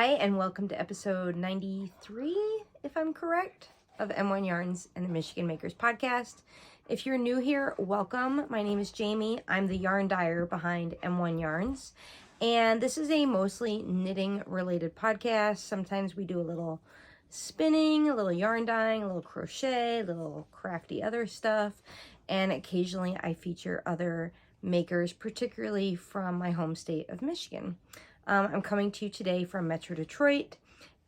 Hi, and welcome to episode 93, if I'm correct, of M1 Yarns and the Michigan Makers Podcast. If you're new here, welcome. My name is Jamie. I'm the yarn dyer behind M1 Yarns, and this is a mostly knitting-related podcast. Sometimes we do a little spinning, a little yarn dyeing, a little crochet, a little crafty other stuff, and occasionally I feature other makers, particularly from my home state of Michigan. I'm coming to you today from Metro Detroit,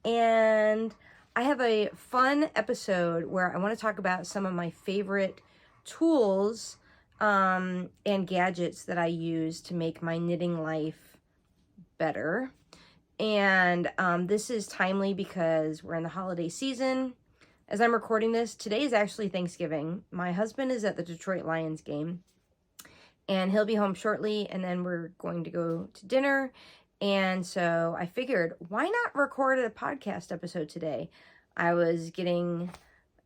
and I have a fun episode where I want to talk about some of my favorite tools and gadgets that I use to make my knitting life better. And this is timely because we're in the holiday season. As I'm recording this, today is actually Thanksgiving. My husband is at the Detroit Lions game, and he'll be home shortly, and then we're going to go to dinner. And so I figured, why not record a podcast episode today? I was getting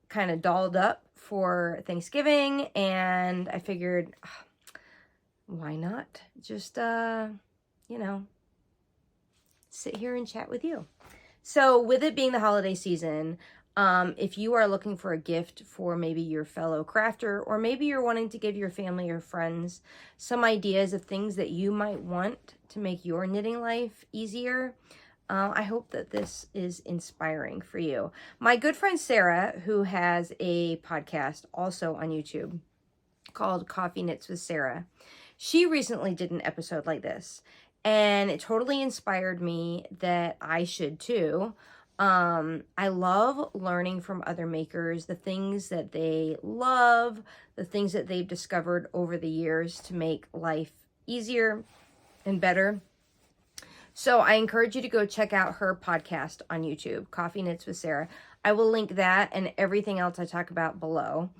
kind of dolled up for Thanksgiving, and I figured, why not just, sit here and chat with you. So with it being the holiday season, if you are looking for a gift for maybe your fellow crafter, or maybe you're wanting to give your family or friends some ideas of things that you might want to make your knitting life easier, I hope that this is inspiring for you. My good friend Sarah, who has a podcast also on YouTube called Coffee Knits with Sarah, she recently did an episode like this, and it totally inspired me that I should too. I love learning from other makers, the things that they love, the things that they've discovered over the years to make life easier and better. So I encourage you to go check out her podcast on YouTube, Coffee Knits with Sarah. I will link that and everything else I talk about below.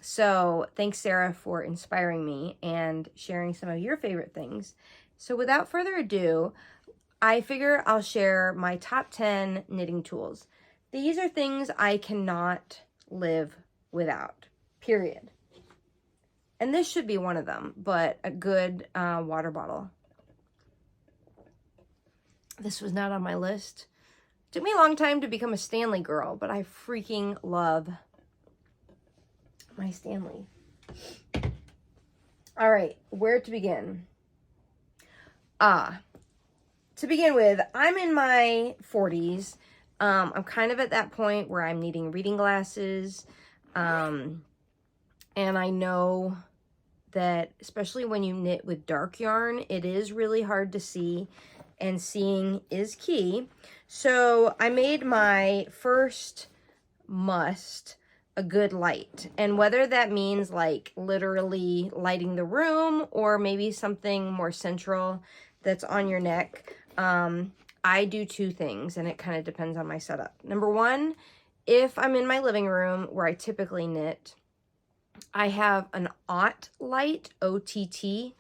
So thanks, Sarah, for inspiring me and sharing some of your favorite things. So without further ado, I figure I'll share my top 10 knitting tools. These are things I cannot live without, period. And this should be one of them, but a good water bottle. This was not on my list. It took me a long time to become a Stanley girl, but I freaking love my Stanley. All right, where to begin? To begin with, I'm in my 40s. I'm kind of at that point where I'm needing reading glasses. And I know that especially when you knit with dark yarn, it is really hard to see, and seeing is key. So I made my first must a good light. And whether that means like literally lighting the room or maybe something more central that's on your neck, I do two things, and it kind of depends on my setup. Number one, if I'm in my living room where I typically knit, I have an OTT light, OTT,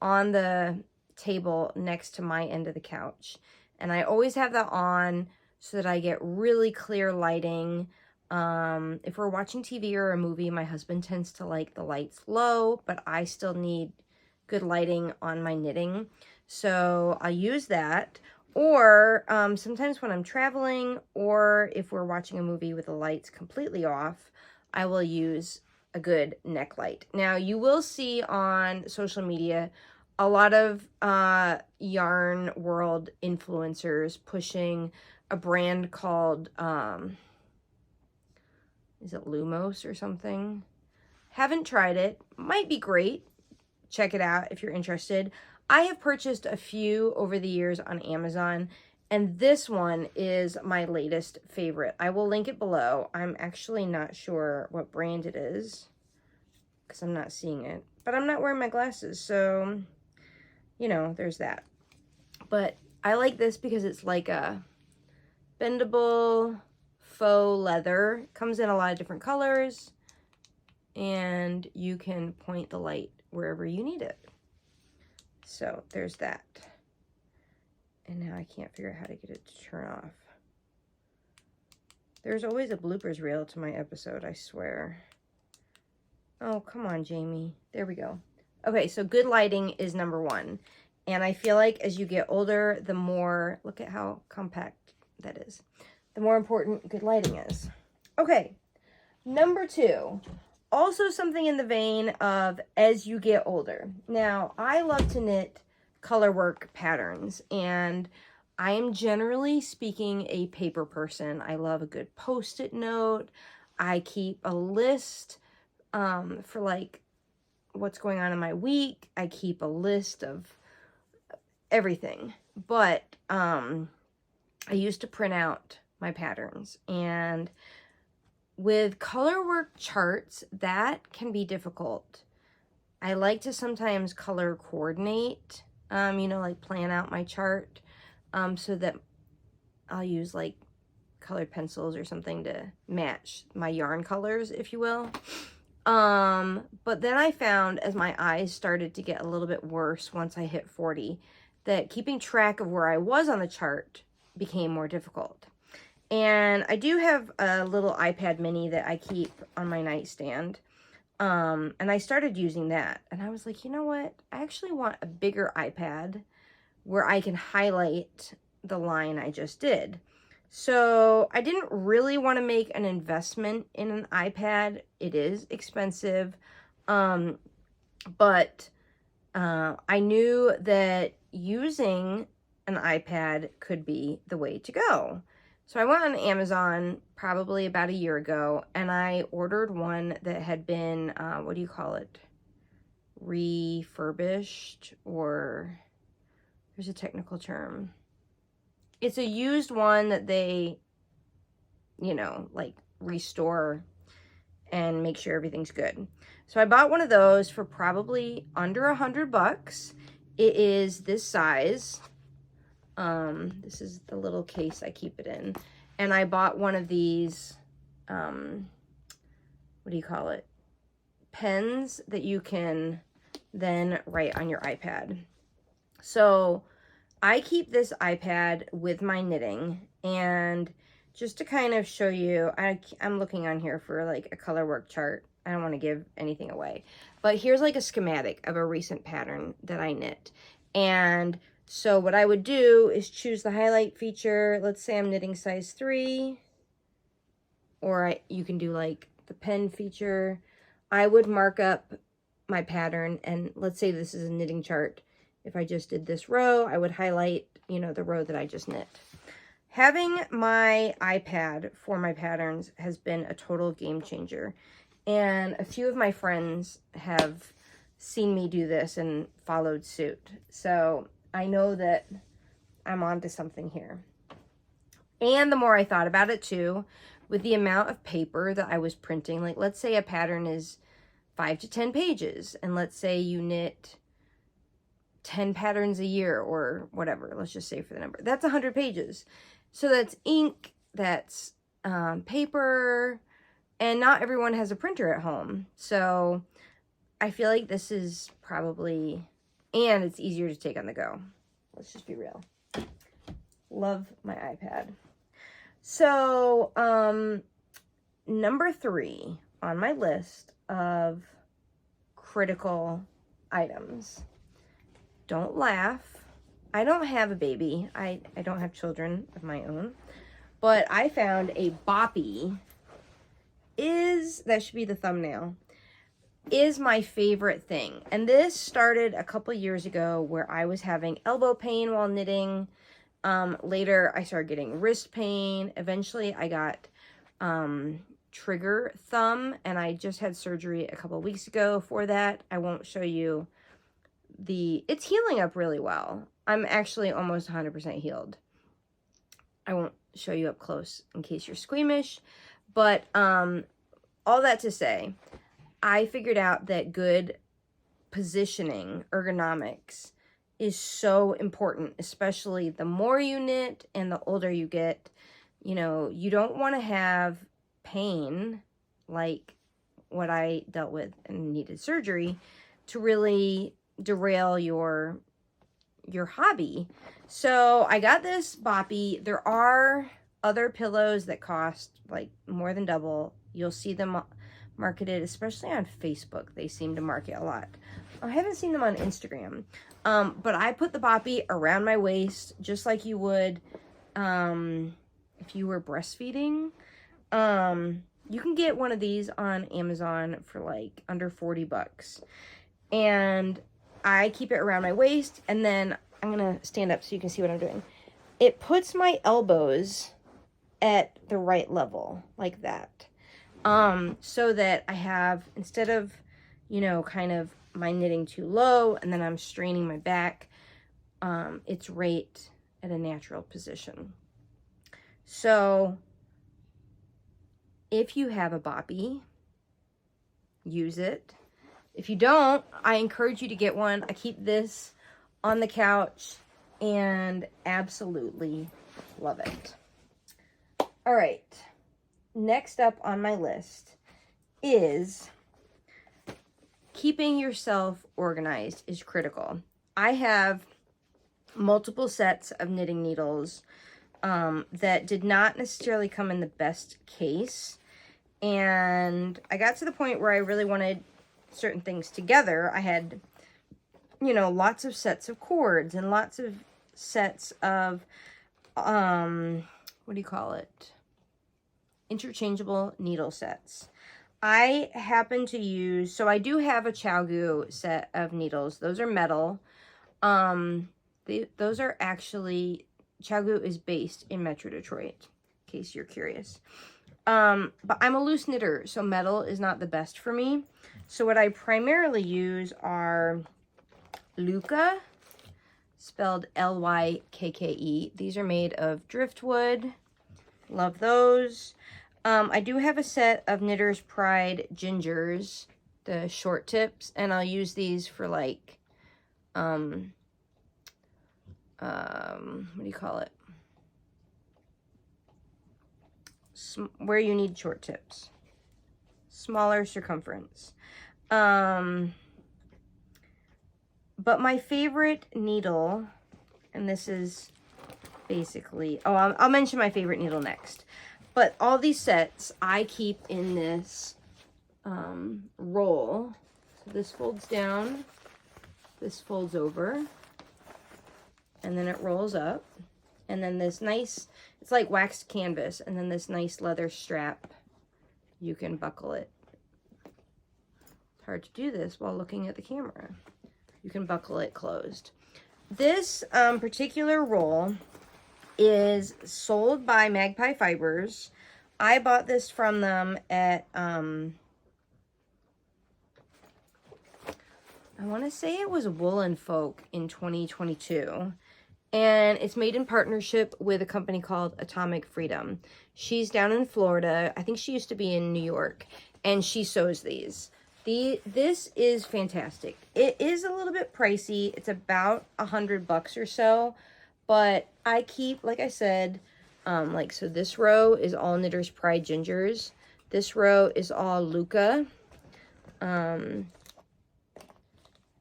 on the table next to my end of the couch. And I always have that on so that I get really clear lighting. If we're watching TV or a movie, my husband tends to like the lights low, but I still need good lighting on my knitting. So I'll use that. Or sometimes when I'm traveling, or if we're watching a movie with the lights completely off, I will use a good neck light. Now, you will see on social media a lot of yarn world influencers pushing a brand called, is it Lumos or something? Haven't tried it. Might be great. Check it out if you're interested. I have purchased a few over the years on Amazon, and this one is my latest favorite. I will link it below. I'm actually not sure what brand it is because I'm not seeing it, but I'm not wearing my glasses, so, you know, there's that. But I like this because it's like a bendable faux leather. It comes in a lot of different colors, and you can point the light wherever you need it. So there's that. And now I can't figure out how to get it to turn off. There's always a bloopers reel to my episode, I swear. Oh, come on, Jamie. There we go. Okay, so good lighting is number one. And I feel like as you get older, the more, look at how compact that is, the more important good lighting is. Okay, number 2, also something in the vein of as you get older. Now, I love to knit color work patterns, and I am generally speaking a paper person. I love a good post-it note. I keep a list for like what's going on in my week. I keep a list of everything. But I used to print out my patterns, and with color work charts, that can be difficult. I like to sometimes color coordinate, you know, like plan out my chart, so that I'll use like colored pencils or something to match my yarn colors, if you will. But then I found as my eyes started to get a little bit worse once I hit 40, that keeping track of where I was on the chart became more difficult. And I do have a little iPad mini that I keep on my nightstand. And I started using that. And I was like, you know what? I actually want a bigger iPad where I can highlight the line I just did. So I didn't really want to make an investment in an iPad. It is expensive. But I knew that using an iPad could be the way to go. So I went on Amazon probably about a year ago, and I ordered one that had been, what do you call it? Refurbished, or there's a technical term. It's a used one that they, you know, like restore and make sure everything's good. So I bought one of those for probably under $100. It is this size. This is the little case I keep it in. And I bought one of these, what do you call it? Pens that you can then write on your iPad. So I keep this iPad with my knitting, and just to kind of show you, I'm looking on here for like a color work chart. I don't want to give anything away, but here's like a schematic of a recent pattern that I knit. And so what I would do is choose the highlight feature. Let's say I'm knitting size 3, or you can do like the pen feature. I would mark up my pattern, and let's say this is a knitting chart. If I just did this row, I would highlight, you know, the row that I just knit. Having my iPad for my patterns has been a total game changer. And a few of my friends have seen me do this and followed suit. So I know that I'm onto something here. And the more I thought about it too, with the amount of paper that I was printing, like let's say a pattern is 5 to 10 pages, and let's say you knit 10 patterns a year or whatever, let's just say for the number, that's 100 pages. So that's ink, that's paper, and not everyone has a printer at home. So I feel like this is probably, and it's easier to take on the go. Let's just be real. Love my iPad. So number 3 on my list of critical items. Don't laugh. I don't have a baby. I don't have children of my own. But I found a Boppy that should be the thumbnail, is my favorite thing. And this started a couple years ago where I was having elbow pain while knitting. Later, I started getting wrist pain. Eventually, I got trigger thumb, and I just had surgery a couple weeks ago for that. I won't show you it's healing up really well. I'm actually almost 100% healed. I won't show you up close in case you're squeamish, but all that to say, I figured out that good positioning, ergonomics, is so important, especially the more you knit and the older you get. You know, you don't want to have pain like what I dealt with and needed surgery to really derail your hobby. So I got this Boppy. There are other pillows that cost like more than double. You'll see them marketed, especially on Facebook. They seem to market a lot. I haven't seen them on Instagram. But I put the Boppy around my waist, just like you would if you were breastfeeding. You can get one of these on Amazon for like under 40 bucks. And I keep it around my waist, and then I'm gonna stand up so you can see what I'm doing. It puts my elbows at the right level, like that. So that I have, instead of, you know, kind of my knitting too low and then I'm straining my back, it's right at a natural position. So if you have a Boppy, use it. If you don't, I encourage you to get one. I keep this on the couch and absolutely love it. All right, next up on my list is keeping yourself organized is critical. I have multiple sets of knitting needles that did not necessarily come in the best case. And I got to the point where I really wanted certain things together. I had, you know, lots of sets of cords and lots of sets of, what do you call it? Interchangeable needle sets. I happen to use, so I do have a ChiaoGoo set of needles. Those are metal. Those are actually, ChiaoGoo is based in Metro Detroit, in case you're curious. But I'm a loose knitter, so metal is not the best for me. So what I primarily use are Lykke, spelled L-Y-K-K-E. These are made of driftwood. Love those. I do have a set of Knitter's Pride gingers, the short tips, and I'll use these for like, what do you call it? Where you need short tips. Smaller circumference. But my favorite needle, and this is basically, oh, I'll mention my favorite needle next. But all these sets I keep in this roll. So this folds down, this folds over, and then it rolls up. And then this nice, it's like waxed canvas, and then this nice leather strap, you can buckle it. It's hard to do this while looking at the camera. You can buckle it closed. This particular roll is sold by Magpie Fibers. I bought this from them at, I want to say it was Woolen Folk in 2022. And it's made in partnership with a company called Atomic Freedom. She's down in Florida. I think she used to be in New York. And she sews these. This is fantastic. It is a little bit pricey. It's about $100 or so. But I keep, like I said, so this row is all Knitter's Pride gingers. This row is all Lykke. And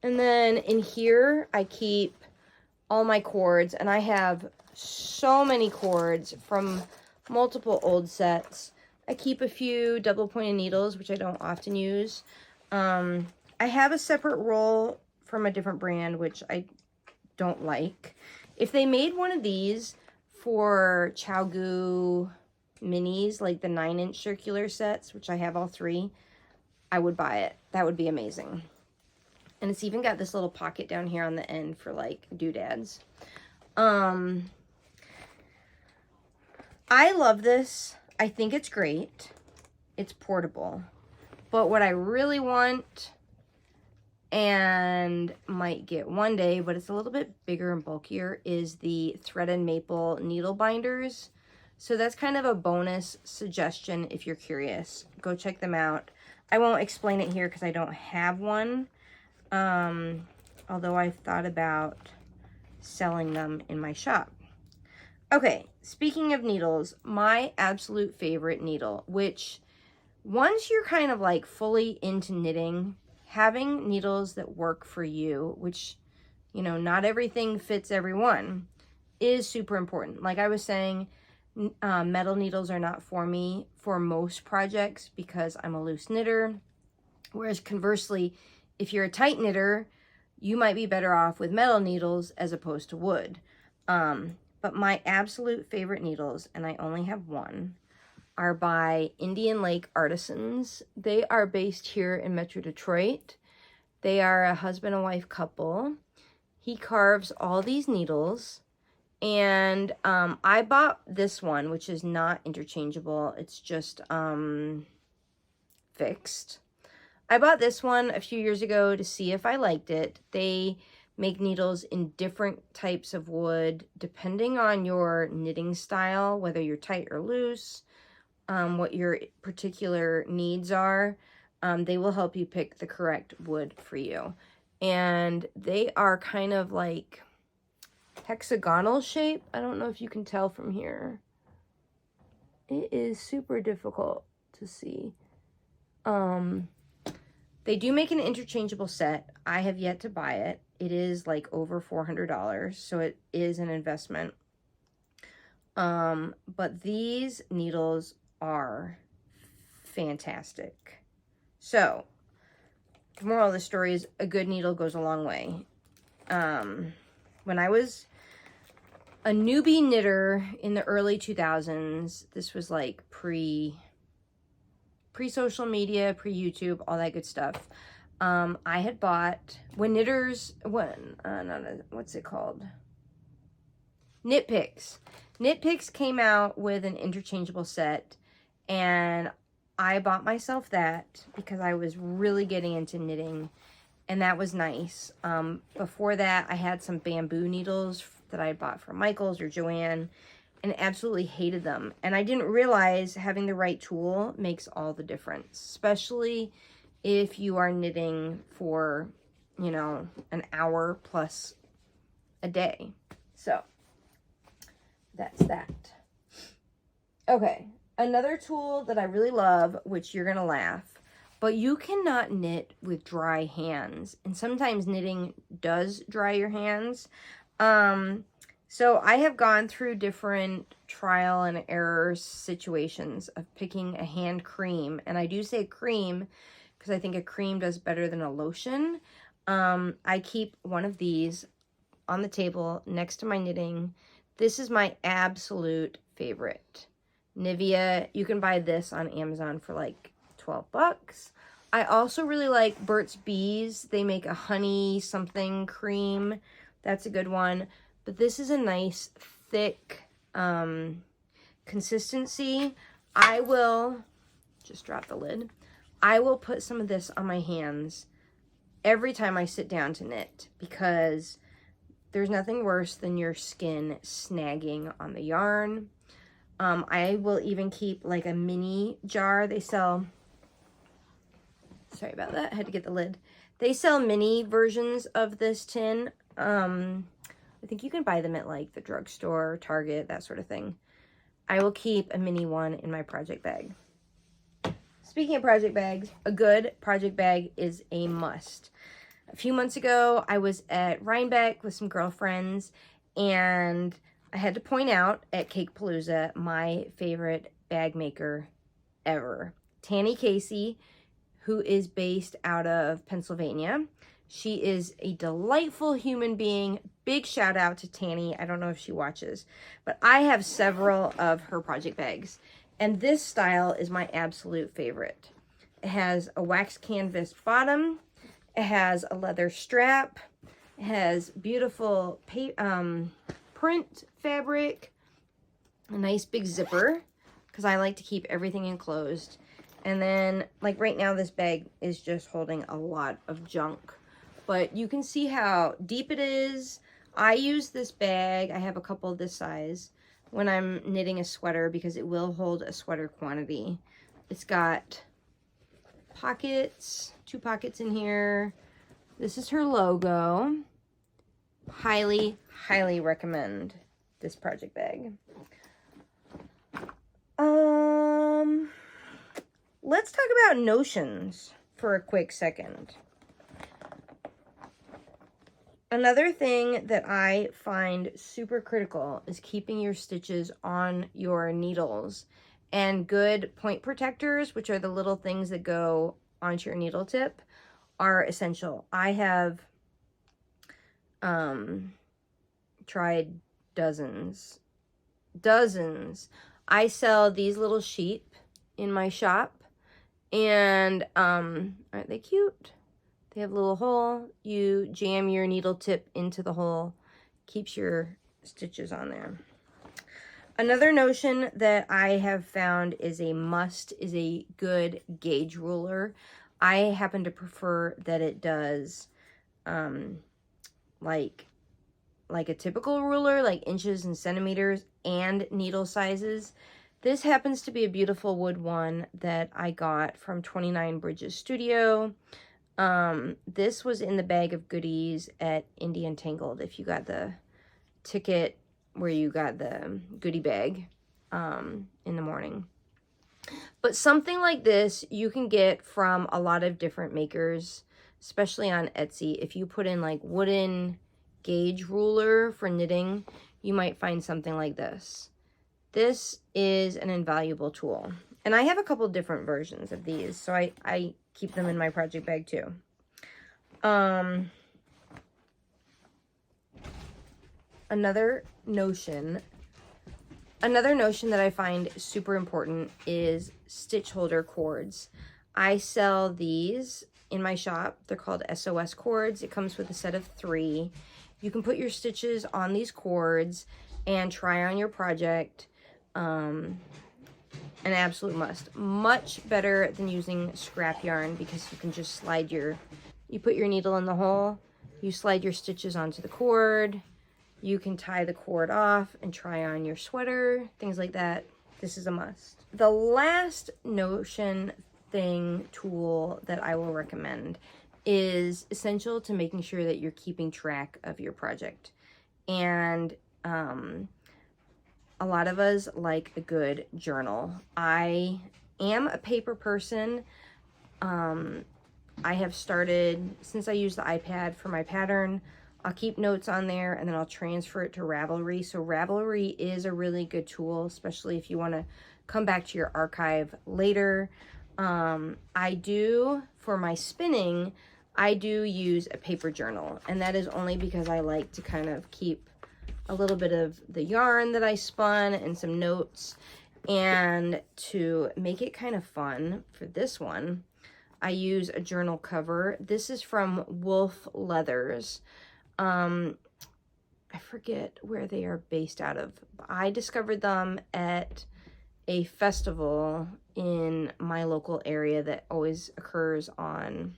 then in here, I keep all my cords, and I have so many cords from multiple old sets. I keep a few double pointed needles, which I don't often use. I have a separate roll from a different brand, which I don't like. If they made one of these for ChiaoGoo minis, like the 9-inch circular sets, which I have all three, I would buy it. That would be amazing. And it's even got this little pocket down here on the end for like doodads. I love this. I think it's great. It's portable. But what I really want, and might get one day, but it's a little bit bigger and bulkier, is the Thread and Maple needle binders. So that's kind of a bonus suggestion if you're curious. Go check them out. I won't explain it here because I don't have one. Although I've thought about selling them in my shop. Okay, speaking of needles, my absolute favorite needle, which once you're kind of like fully into knitting, having needles that work for you, which, you know, not everything fits everyone, is super important. Like I was saying, metal needles are not for me for most projects because I'm a loose knitter. Whereas conversely, if you're a tight knitter, you might be better off with metal needles as opposed to wood. But my absolute favorite needles, and I only have one, are by Indian Lake Artisans. They are based here in Metro Detroit. They are a husband and wife couple. He carves all these needles, and I bought this one, which is not interchangeable. It's just fixed. I bought this one a few years ago to see if I liked it. They make needles in different types of wood, depending on your knitting style, whether you're tight or loose, what your particular needs are. They will help you pick the correct wood for you. And they are kind of like hexagonal shape. I don't know if you can tell from here. It is super difficult to see. They do make an interchangeable set. I have yet to buy it. It is like over $400, so it is an investment. But these needles are fantastic. So, the moral of the story is a good needle goes a long way. When I was a newbie knitter in the early 2000s, this was like pre-social media, pre-YouTube, all that good stuff. I had bought, what's it called? Knit Picks. Knit Picks came out with an interchangeable set, and I bought myself that because I was really getting into knitting, and that was nice. Before that, I had some bamboo needles that I had bought from Michaels or Joann, and absolutely hated them. And I didn't realize having the right tool makes all the difference, especially if you are knitting for, you know, an hour plus a day. So that's that. Okay, another tool that I really love, which you're gonna laugh, but you cannot knit with dry hands, and sometimes knitting does dry your hands. So I have gone through different trial and error situations of picking a hand cream, and I do say cream because I think a cream does better than a lotion. I keep one of these on the table next to my knitting. This is my absolute favorite. Nivea, you can buy this on Amazon for like 12 bucks. I also really like Burt's Bees. They make a honey something cream. That's a good one. But this is a nice, thick consistency. I will, just drop the lid. I will put some of this on my hands every time I sit down to knit, because there's nothing worse than your skin snagging on the yarn. I will even keep like a mini jar. They sell, sorry about that, I had to get the lid. They sell mini versions of this tin. I think you can buy them at like the drugstore, Target, that sort of thing. I will keep a mini one in my project bag. Speaking of project bags, a good project bag is a must. A few months ago, I was at Rhinebeck with some girlfriends, and I had to point out at Cake Palooza my favorite bag maker ever, Tannei Casey, who is based out of Pennsylvania. She is a delightful human being. Big shout out to Tannei. I don't know if she watches, but I have several of her project bags, and this style is my absolute favorite. It has a wax canvas bottom. It has a leather strap. It has beautiful print fabric, a nice big zipper, because I like to keep everything enclosed. And then, like right now, this bag is just holding a lot of junk. But you can see how deep it is. I use this bag, I have a couple this size, when I'm knitting a sweater, because it will hold a sweater quantity. It's got pockets, 2 pockets in here. This is her logo. Highly, highly recommend this project bag. Let's talk about notions for a quick second. Another thing that I find super critical is keeping your stitches on your needles, and good point protectors, which are the little things that go onto your needle tip, are essential. I have tried dozens. I sell these little sheep in my shop, and aren't they cute? They have a little hole. You jam your needle tip into the hole, keeps your stitches on there. Another notion that I have found is a must is a good gauge ruler. I happen to prefer that it does like a typical ruler, like inches and centimeters and needle sizes. This happens to be a beautiful wood one that I got from 29 Bridges Studio. This was in the bag of goodies at Indie Untangled if you got the ticket where you got the goodie bag in the morning. But something like this you can get from a lot of different makers, especially on Etsy. If you put in like wooden gauge ruler for knitting, you might find something like this. This is an invaluable tool. And I have a couple different versions of these, so I keep them in my project bag too. Another notion that I find super important is stitch holder cords. I sell these in my shop. They're called SOS cords. It comes with a set of 3. You can put your stitches on these cords and try on your project. An absolute must. Much better than using scrap yarn because you can just you put your needle in the hole, you slide your stitches onto the cord, you can tie the cord off and try on your sweater, things like that. This is a must. The last notion tool that I will recommend is essential to making sure that you're keeping track of your project. And a lot of us like a good journal. I am a paper person. I have started, since I use the iPad for my pattern, I'll keep notes on there and then I'll transfer it to Ravelry. So Ravelry is a really good tool, especially if you want to come back to your archive later. I do, for my spinning, I do use a paper journal, and that is only because I like to kind of keep a little bit of the yarn that I spun and some notes. And to make it kind of fun for this one, I use a journal cover. This is from Wolf Leathers. I forget where they are based out of. I discovered them at a festival in my local area that always occurs on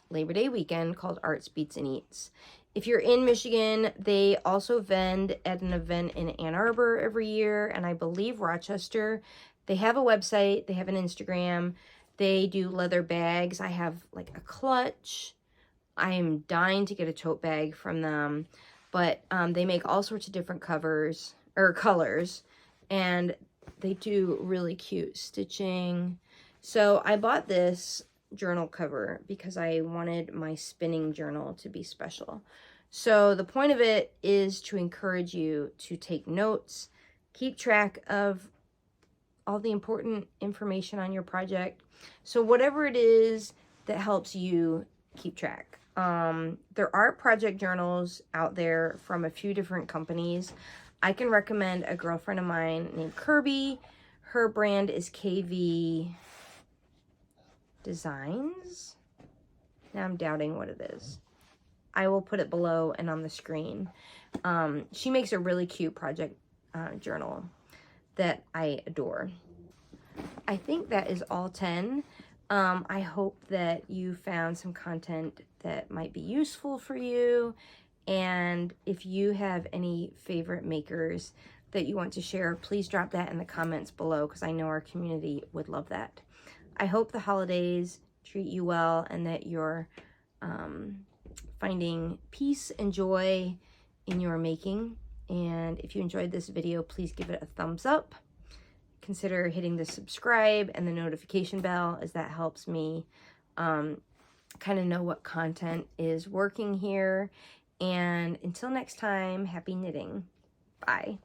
Labor Day weekend called Arts, Beats, and Eats. If you're in Michigan, they also vend at an event in Ann Arbor every year, and I believe Rochester. They have a website, they have an Instagram, they do leather bags. I have like a clutch. I am dying to get a tote bag from them, but they make all sorts of different colors, and they do really cute stitching. So I bought this journal cover because I wanted my spinning journal to be special. So the point of it is to encourage you to take notes, keep track of all the important information on your project. So whatever it is that helps you keep track. There are project journals out there from a few different companies. I can recommend a girlfriend of mine named Kirby. Her brand is KV Designs. Now I'm doubting what it is. I will put it below and on the screen. She makes a really cute project journal that I adore. I think that is all 10. I hope that you found some content that might be useful for you. And if you have any favorite makers that you want to share, please drop that in the comments below because I know our community would love that. I hope the holidays treat you well and that you're finding peace and joy in your making. And if you enjoyed this video, please give it a thumbs up. Consider hitting the subscribe and the notification bell, as that helps me kind of know what content is working here. And until next time, happy knitting. Bye.